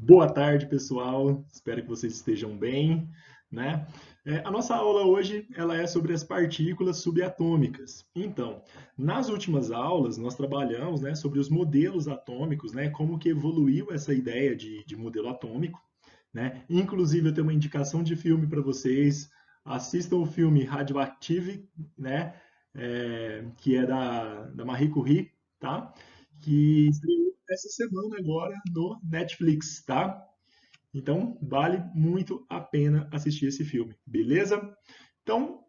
Boa tarde, pessoal. Espero que vocês estejam bem, né? A nossa aula hoje ela é sobre as partículas subatômicas. Então, nas últimas aulas nós trabalhamos, né, sobre os modelos atômicos, né, como que evoluiu essa ideia de modelo atômico, né? Inclusive eu tenho uma indicação de filme para vocês. Assistam o filme Radioactive, né? Que é da Marie Curie, tá? Que estreou essa semana agora no Netflix, tá? Então, vale muito a pena assistir esse filme, beleza? Então,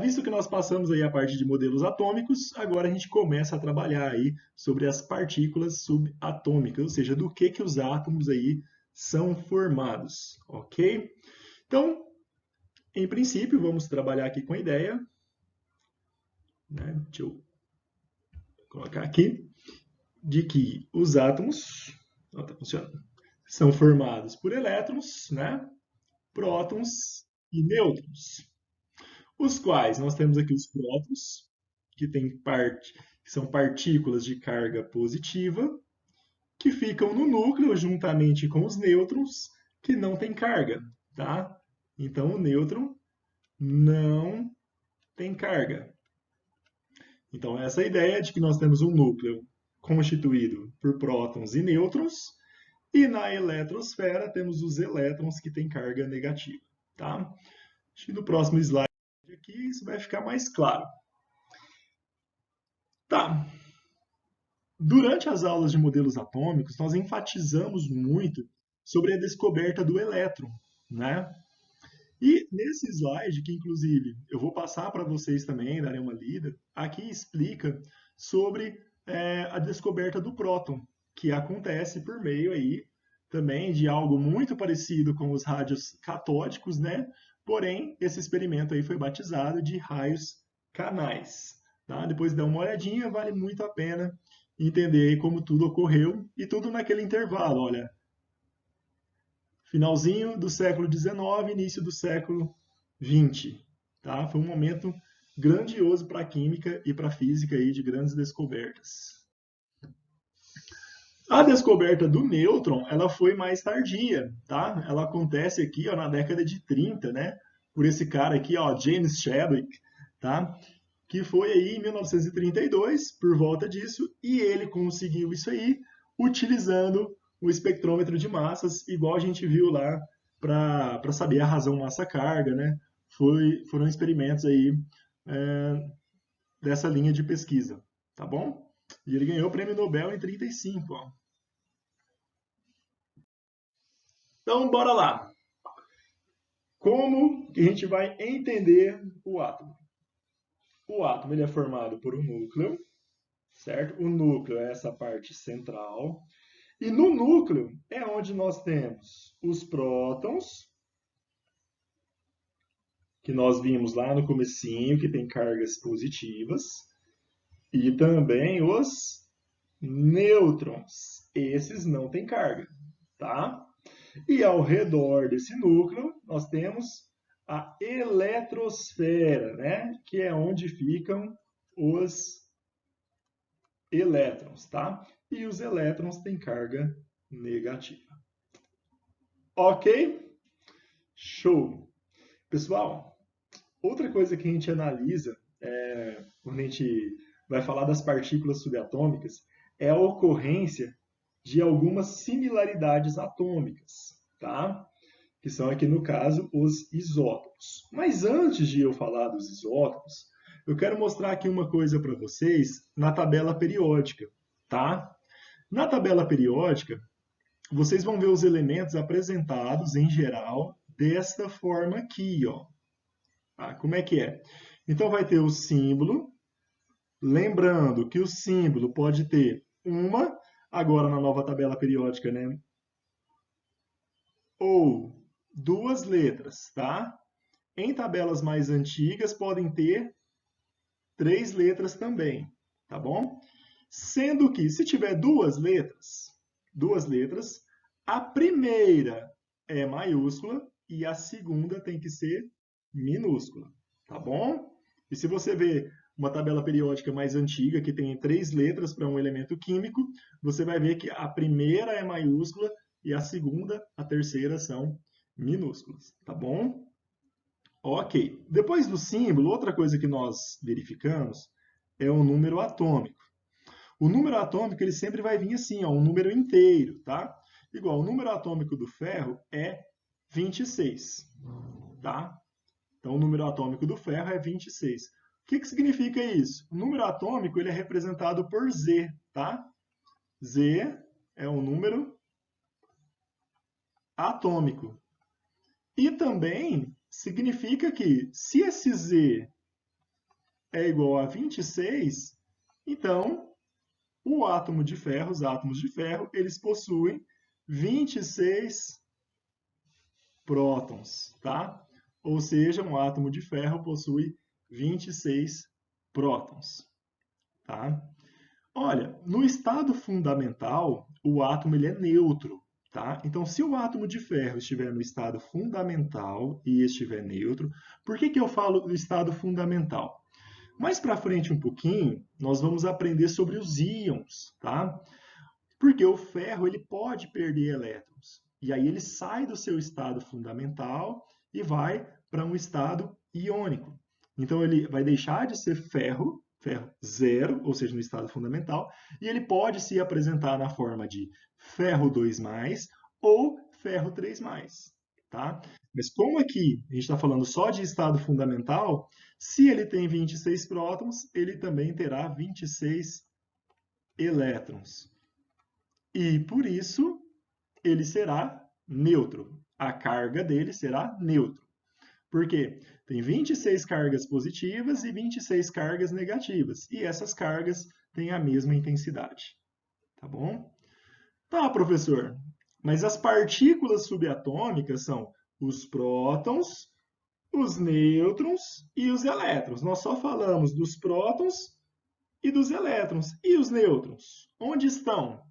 visto que nós passamos aí a parte de modelos atômicos, agora a gente começa a trabalhar aí sobre as partículas subatômicas, ou seja, do que os átomos aí são formados, ok? Então, em princípio, vamos trabalhar aqui com a ideia, né? Deixa eu colocar aqui, de que os átomos, ó, tá funcionando, são formados por elétrons, né? Prótons e nêutrons, os quais nós temos aqui os prótons, que são partículas de carga positiva, que ficam no núcleo juntamente com os nêutrons, que não têm carga, tá? Então o nêutron não tem carga. Então essa é a ideia de que nós temos um núcleo constituído por prótons e nêutrons, e na eletrosfera temos os elétrons que têm carga negativa, tá? Acho que no próximo slide aqui isso vai ficar mais claro. Tá. Durante as aulas de modelos atômicos, nós enfatizamos muito sobre a descoberta do elétron, né? E nesse slide, que inclusive eu vou passar para vocês também, darem uma lida, aqui explica sobre a descoberta do próton, que acontece por meio aí também de algo muito parecido com os rádios catódicos, né? Porém, esse experimento aí foi batizado de raios canais. Tá? Depois dá uma olhadinha, vale muito a pena entender aí como tudo ocorreu e tudo naquele intervalo, olha, finalzinho do século XIX, início do século XX. Tá? Foi um momento grandioso para a química e para a física aí, de grandes descobertas. A descoberta do nêutron, ela foi mais tardia, tá? Ela acontece aqui, ó, na década de 30, né? Por esse cara aqui, ó, James Chadwick, tá? Que foi aí em 1932, por volta disso, e ele conseguiu isso aí utilizando o espectrômetro de massas, igual a gente viu lá para saber a razão massa-carga, né? Foram experimentos aí dessa linha de pesquisa, tá bom? E ele ganhou o prêmio Nobel em 35, ó. Então, bora lá. Como que a gente vai entender o átomo? O átomo ele é formado por um núcleo, certo? O núcleo é essa parte central. E no núcleo é onde nós temos os prótons, que nós vimos lá no comecinho, que tem cargas positivas, e também os nêutrons. Esses não têm carga, tá? E ao redor desse núcleo, nós temos a eletrosfera, né? Que é onde ficam os elétrons, tá? E os elétrons têm carga negativa. Ok? Show! Pessoal, outra coisa que a gente analisa quando a gente vai falar das partículas subatômicas é a ocorrência de algumas similaridades atômicas, tá? Que são aqui no caso os isótopos. Mas antes de eu falar dos isótopos, eu quero mostrar aqui uma coisa para vocês na tabela periódica, tá? Na tabela periódica, vocês vão ver os elementos apresentados em geral desta forma aqui, ó. Ah, como é que é? Então vai ter o símbolo, lembrando que o símbolo pode ter uma, agora na nova tabela periódica, né? Ou duas letras, tá? Em tabelas mais antigas podem ter três letras também, tá bom? Sendo que se tiver duas letras, a primeira é maiúscula e a segunda tem que ser minúscula, tá bom? E se você vê uma tabela periódica mais antiga, que tem três letras para um elemento químico, você vai ver que a primeira é maiúscula e a segunda, a terceira são minúsculas, tá bom? Ok. Depois do símbolo, outra coisa que nós verificamos é o número atômico. O número atômico ele sempre vai vir assim, ó, um número inteiro, tá? Igual, o número atômico do ferro é 26, tá? Então, o número atômico do ferro é 26. O que significa isso? O número atômico ele é representado por Z, tá? Z é um número atômico. E também significa que se esse Z é igual a 26, então o átomo de ferro, os átomos de ferro, eles possuem 26 prótons, tá? Ou seja, um átomo de ferro possui 26 prótons, tá? Olha, no estado fundamental, o átomo ele é neutro, tá? Então, se o átomo de ferro estiver no estado fundamental e estiver neutro, por que eu falo do estado fundamental? Mais para frente um pouquinho, nós vamos aprender sobre os íons, tá? Porque o ferro ele pode perder elétrons. E aí ele sai do seu estado fundamental e vai para um estado iônico. Então ele vai deixar de ser ferro, ferro zero, ou seja, no estado fundamental, e ele pode se apresentar na forma de ferro 2+, ou ferro 3+, tá? Mas como aqui a gente está falando só de estado fundamental, se ele tem 26 prótons, ele também terá 26 elétrons. E por isso ele será neutro. A carga dele será neutro. Por quê? Tem 26 cargas positivas e 26 cargas negativas. E essas cargas têm a mesma intensidade. Tá bom? Tá, professor. Mas as partículas subatômicas são os prótons, os nêutrons e os elétrons. Nós só falamos dos prótons e dos elétrons. E os nêutrons? Onde estão?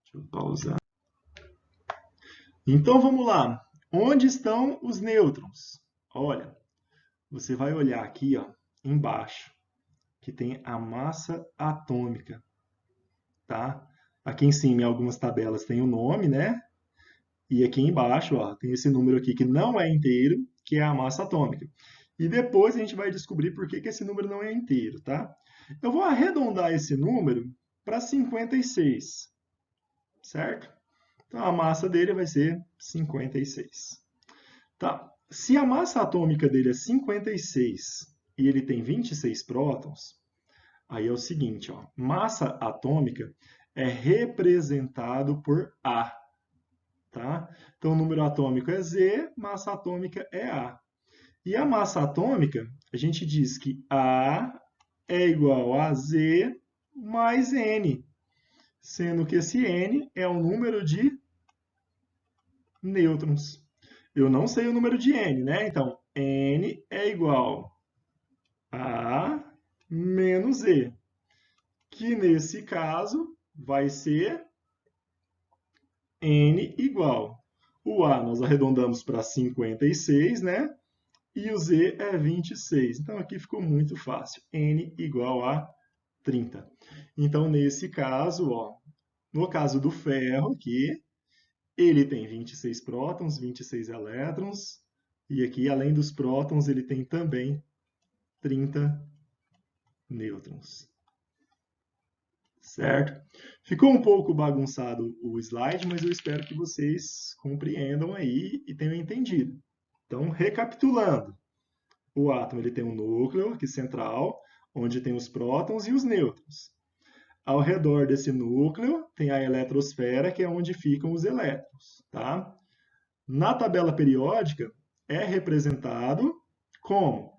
Deixa eu pausar. Então vamos lá. Onde estão os nêutrons? Olha, você vai olhar aqui, ó, embaixo, que tem a massa atômica, tá? Aqui em cima, em algumas tabelas, tem o nome, né? E aqui embaixo, ó, tem esse número aqui que não é inteiro, que é a massa atômica. E depois a gente vai descobrir por que esse número não é inteiro, tá? Eu vou arredondar esse número para 56, certo? Então, a massa dele vai ser 56. Tá? Se a massa atômica dele é 56 e ele tem 26 prótons, aí é o seguinte, ó, massa atômica é representado por A. Tá? Então, o número atômico é Z, massa atômica é A. E a massa atômica, a gente diz que A é igual a Z mais N, sendo que esse N é o número de nêutrons. Eu não sei o número de N, né? Então, N é igual a menos E, que nesse caso vai ser N igual. O A nós arredondamos para 56, né? E o Z é 26. Então, aqui ficou muito fácil. N igual a 30. Então, nesse caso, ó, no caso do ferro aqui, ele tem 26 prótons, 26 elétrons, e aqui, além dos prótons, ele tem também 30 nêutrons. Certo? Ficou um pouco bagunçado o slide, mas eu espero que vocês compreendam aí e tenham entendido. Então, recapitulando, o átomo ele tem um núcleo aqui central, onde tem os prótons e os nêutrons. Ao redor desse núcleo tem a eletrosfera, que é onde ficam os elétrons. Tá? Na tabela periódica, é representado como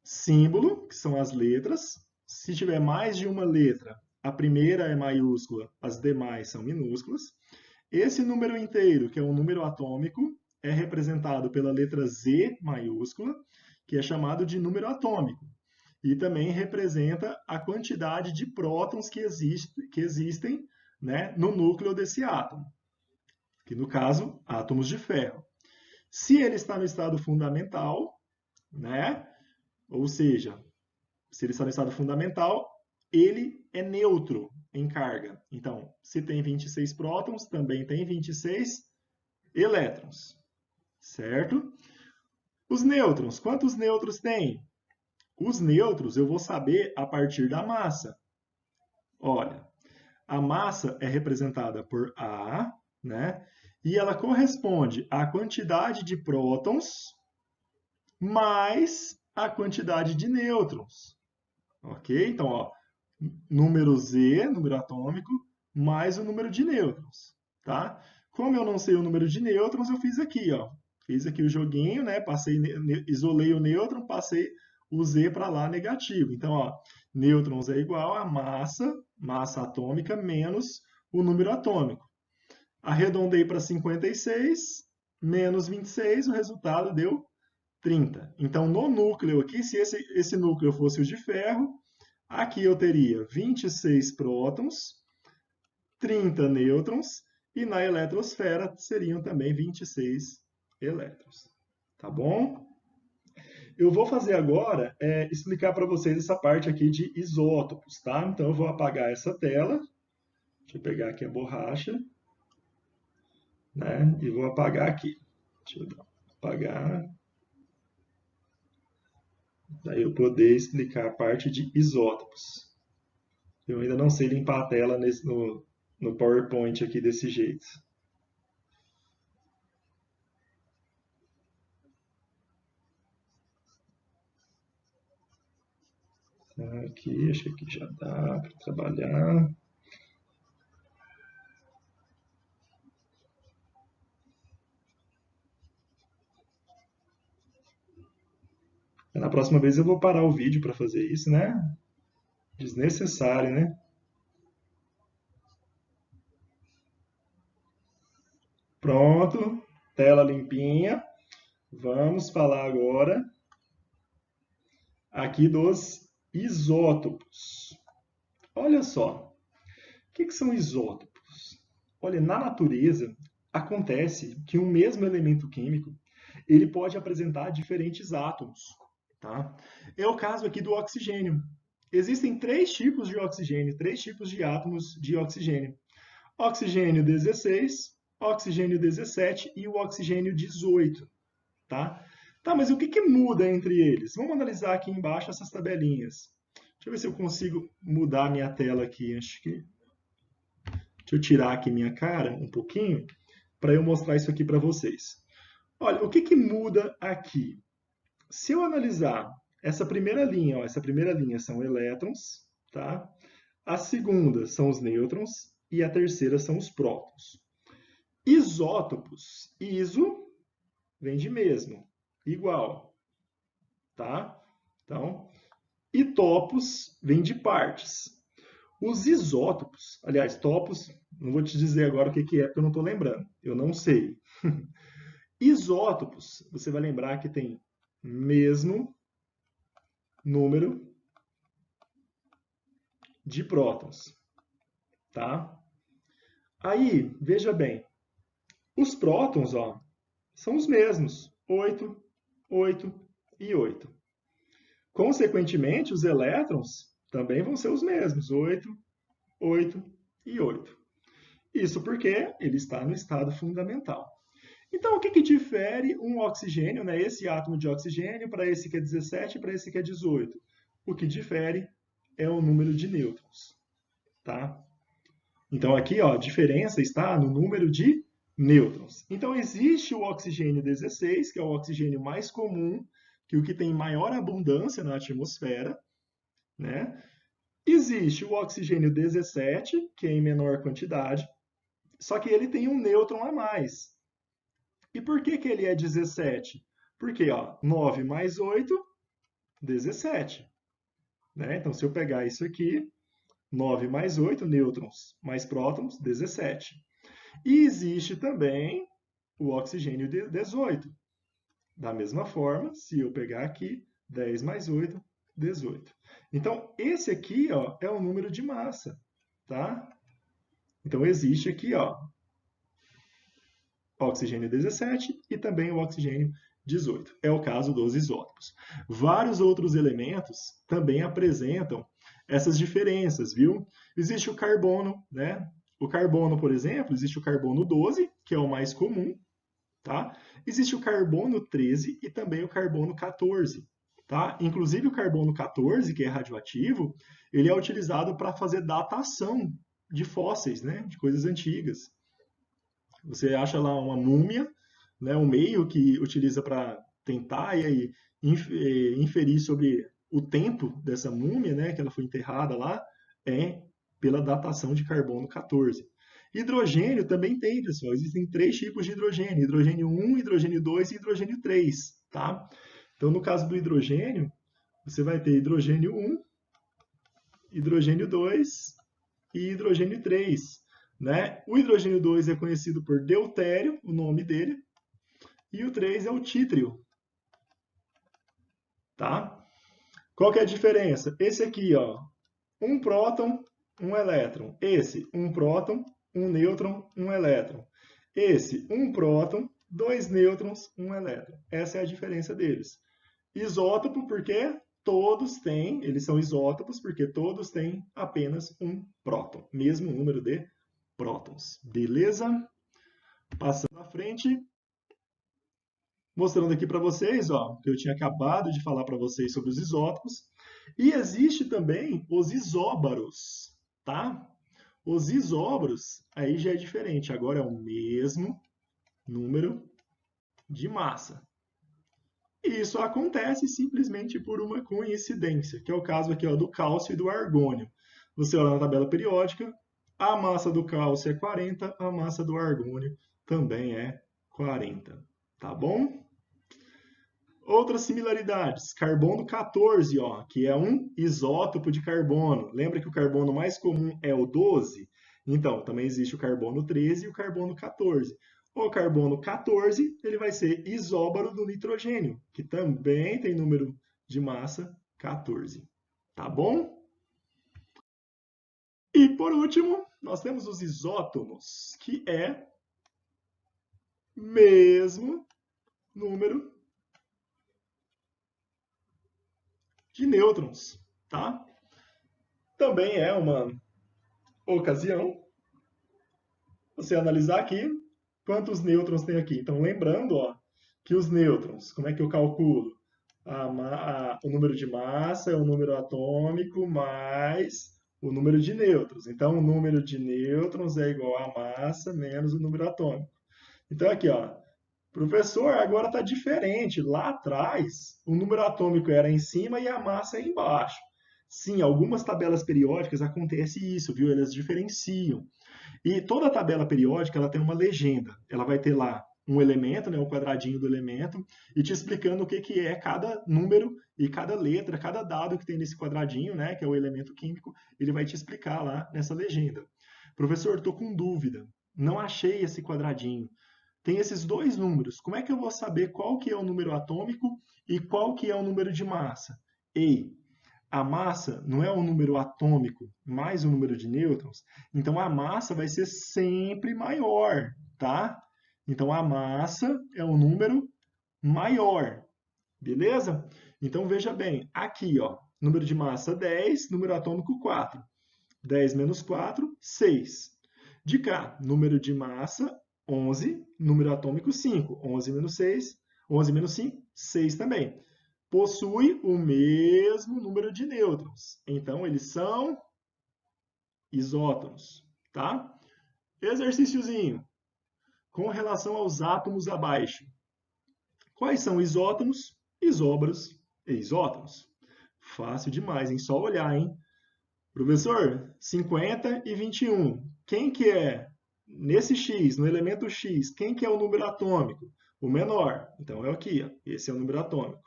símbolo, que são as letras. Se tiver mais de uma letra, a primeira é maiúscula, as demais são minúsculas. Esse número inteiro, que é um número atômico, é representado pela letra Z maiúscula, que é chamado de número atômico. E também representa a quantidade de prótons que existem, né, no núcleo desse átomo, que no caso, átomos de ferro. Se ele está no estado fundamental, né, ou seja, se ele está no estado fundamental, ele é neutro. em carga. Então, se tem 26 prótons, também tem 26 elétrons, certo? Os nêutrons, quantos nêutrons tem? Os nêutrons eu vou saber a partir da massa. Olha, a massa é representada por A, né? E ela corresponde à quantidade de prótons mais a quantidade de nêutrons. Ok? Então, ó, número Z, número atômico, mais o número de nêutrons, tá? Como eu não sei o número de nêutrons, eu fiz aqui, ó. Fiz aqui o joguinho, né? Passei, isolei o nêutron, passei o Z para lá negativo. Então, ó, nêutrons é igual a massa atômica, menos o número atômico. Arredondei para 56, menos 26, o resultado deu 30. Então, no núcleo aqui, se esse núcleo fosse o de ferro, aqui eu teria 26 prótons, 30 nêutrons, e na eletrosfera seriam também 26 elétrons. Tá bom? Eu vou fazer agora explicar para vocês essa parte aqui de isótopos, tá? Então eu vou apagar essa tela. Deixa eu pegar aqui a borracha, né? E vou apagar aqui. Deixa eu apagar. Daí eu poder explicar a parte de isótopos. Eu ainda não sei limpar a tela no PowerPoint aqui desse jeito. Aqui, acho que aqui já dá para trabalhar. Na próxima vez eu vou parar o vídeo para fazer isso, né? Desnecessário, né? Pronto, tela limpinha. Vamos falar agora aqui dos isótopos. Olha só, o que são isótopos? Olha, na natureza acontece que um mesmo elemento químico ele pode apresentar diferentes átomos, tá? É o caso aqui do oxigênio. Existem três tipos de oxigênio, três tipos de átomos de oxigênio. Oxigênio 16, oxigênio 17 e o oxigênio 18, tá? Tá, mas o que muda entre eles? Vamos analisar aqui embaixo essas tabelinhas. Deixa eu ver se eu consigo mudar minha tela aqui. Acho que... Deixa eu tirar aqui minha cara um pouquinho para eu mostrar isso aqui para vocês. Olha, o que muda aqui? Se eu analisar essa primeira linha, ó, essa primeira linha são elétrons, tá? A segunda são os nêutrons e a terceira são os prótons. Isótopos, iso vem de mesmo, igual, tá? Então, e topos vem de partes. Os isótopos, aliás, topos, não vou te dizer agora o que é, porque eu não estou lembrando, eu não sei. Isótopos, você vai lembrar que tem mesmo número de prótons, tá? Aí, veja bem, os prótons, ó, são os mesmos, 8, 8 e 8. Consequentemente, os elétrons também vão ser os mesmos, 8, 8 e 8. Isso porque ele está no estado fundamental. Então, o que difere um oxigênio, né, esse átomo de oxigênio, para esse que é 17 e para esse que é 18? O que difere é o número de nêutrons, tá? Então, aqui, ó, a diferença está no número de nêutrons. Então, existe o oxigênio 16, que é o oxigênio mais comum, que é o que tem maior abundância na atmosfera, né? Existe o oxigênio 17, que é em menor quantidade, só que ele tem um nêutron a mais. E por que ele é 17? Porque, ó, 9 mais 8, 17. Né? Então, se eu pegar isso aqui, 9 mais 8, nêutrons mais prótons, 17. E existe também o oxigênio 18. Da mesma forma, se eu pegar aqui, 10 mais 8, 18. Então, esse aqui, ó, é o número de massa, tá? Então, existe aqui, ó, oxigênio 17 e também o oxigênio 18. É o caso dos isótopos. Vários outros elementos também apresentam essas diferenças, viu? Existe o carbono, né? O carbono, por exemplo, existe o carbono 12, que é o mais comum, tá? Existe o carbono 13 e também o carbono 14, tá? Inclusive o carbono 14, que é radioativo, ele é utilizado para fazer datação de fósseis, né? De coisas antigas. Você acha lá uma múmia, né? Um meio que utiliza para tentar e aí, inferir sobre o tempo dessa múmia, né? Que ela foi enterrada lá, é pela datação de carbono 14. Hidrogênio também tem, pessoal. Existem três tipos de hidrogênio: hidrogênio 1, hidrogênio 2 e hidrogênio 3, tá? Então, no caso do hidrogênio, você vai ter hidrogênio 1, hidrogênio 2 e hidrogênio 3, né? O hidrogênio 2 é conhecido por deutério, o nome dele, e o 3 é o títrio, tá? Qual que é a diferença? Esse aqui, ó, um próton, um elétron. Esse, um próton, um nêutron, um elétron. Esse, um próton, dois nêutrons, um elétron. Essa é a diferença deles. Isótopo, porque todos têm, eles são isótopos, porque todos têm apenas um próton, mesmo número de prótons. Beleza? Passando à frente, mostrando aqui para vocês, ó, que eu tinha acabado de falar para vocês sobre os isótopos. E existe também os isóbaros, tá? Os isóbaros, aí já é diferente. Agora é o mesmo número de massa. E isso acontece simplesmente por uma coincidência, que é o caso aqui, ó, do cálcio e do argônio. Você olha na tabela periódica, a massa do cálcio é 40, a massa do argônio também é 40. Tá bom? Outras similaridades, carbono 14, ó, que é um isótopo de carbono. Lembra que o carbono mais comum é o 12? Então, também existe o carbono 13 e o carbono 14. O carbono 14, ele vai ser isóbaro do nitrogênio, que também tem número de massa 14. Tá bom? E por último, nós temos os isótomos, que é mesmo número de nêutrons, tá? Também é uma ocasião você analisar aqui quantos nêutrons tem aqui. Então, lembrando, ó, que os nêutrons, como é que eu calculo? O número de massa é o número atômico mais o número de nêutrons. Então, o número de nêutrons é igual à massa menos o número atômico. Então, aqui, ó, professor, agora está diferente. Lá atrás, o número atômico era em cima e a massa é embaixo. Sim, algumas tabelas periódicas acontece isso, viu? Elas diferenciam. E toda tabela periódica ela tem uma legenda. Ela vai ter lá um elemento, né, o quadradinho do elemento, e te explicando o que, que é cada número e cada letra, cada dado que tem nesse quadradinho, né, que é o elemento químico, ele vai te explicar lá nessa legenda. Professor, estou com dúvida. Não achei esse quadradinho. Tem esses dois números. Como é que eu vou saber qual que é o número atômico e qual que é o número de massa? Ei, a massa não é o número atômico mais o número de nêutrons, então a massa vai ser sempre maior, tá? Então a massa é um número maior, beleza? Então veja bem, aqui, ó, número de massa 10, número atômico 4. 10 menos 4, 6. De cá, número de massa 11, número atômico 5. 11 menos 6, 11 menos 5, 6 também. Possui o mesmo número de nêutrons. Então, eles são isótomos, tá? Exercíciozinho. Com relação aos átomos abaixo. Quais são isótomos, isóbaros e isótomos? Fácil demais, hein? Só olhar, hein? Professor, 50 e 21. Quem que é? Nesse X, no elemento X, quem que é o número atômico? O menor. Então, é aqui, ó. Esse é o número atômico.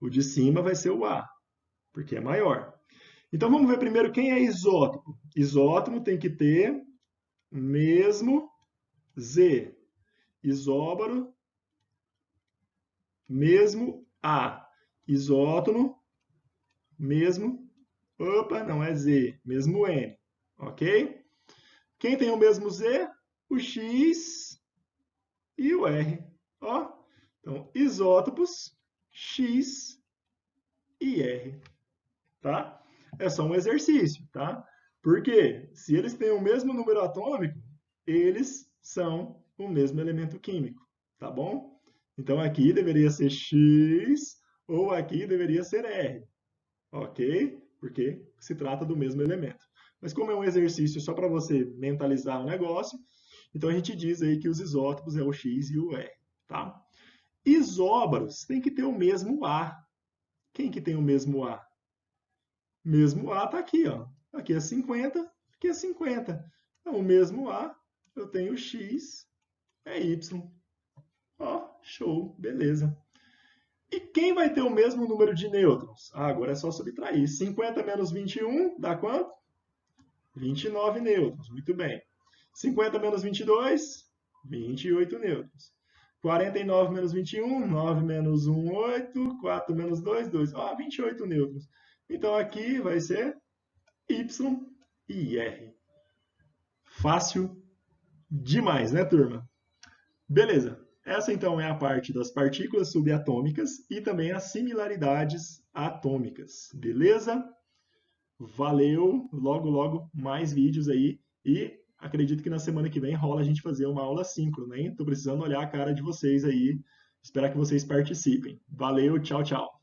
O de cima vai ser o A, porque é maior. Então vamos ver primeiro quem é isótopo. Isótopo tem que ter mesmo Z. Isóbaro, mesmo A. Isótono, mesmo. Opa, não é Z, mesmo N. Ok? Quem tem o mesmo Z? O X e o R. Ó, então, isótopos X e R. Tá? é só um exercício, tá? Porque se eles têm o mesmo número atômico, eles são o mesmo elemento químico, tá bom? Então aqui deveria ser X ou aqui deveria ser R, ok? Porque se trata do mesmo elemento. Mas como é um exercício só para você mentalizar o negócio, então a gente diz aí que os isótopos é o X e o R, tá? Isóbaros tem que ter o mesmo A. Quem que tem o mesmo A? Mesmo A está aqui, ó. Aqui é 50, aqui é 50. Então, o mesmo A, eu tenho X, é Y. Ó, show, beleza. E quem vai ter o mesmo número de nêutrons? Ah, agora é só subtrair. 50 menos 21 dá quanto? 29 nêutrons, muito bem. 50 menos 22, 28 nêutrons. 49 menos 21, 9 menos 1, 8, 4 menos 2, 2. Ó, 28 nêutrons. Então aqui vai ser Y e R. Fácil demais, né, turma? Beleza. Essa então é a parte das partículas subatômicas e também as similaridades atômicas. Beleza? Valeu! Logo, logo mais vídeos aí. E acredito que na semana que vem rola a gente fazer uma aula síncrona, hein? Tô precisando olhar a cara de vocês aí. Espero que vocês participem. Valeu, tchau, tchau.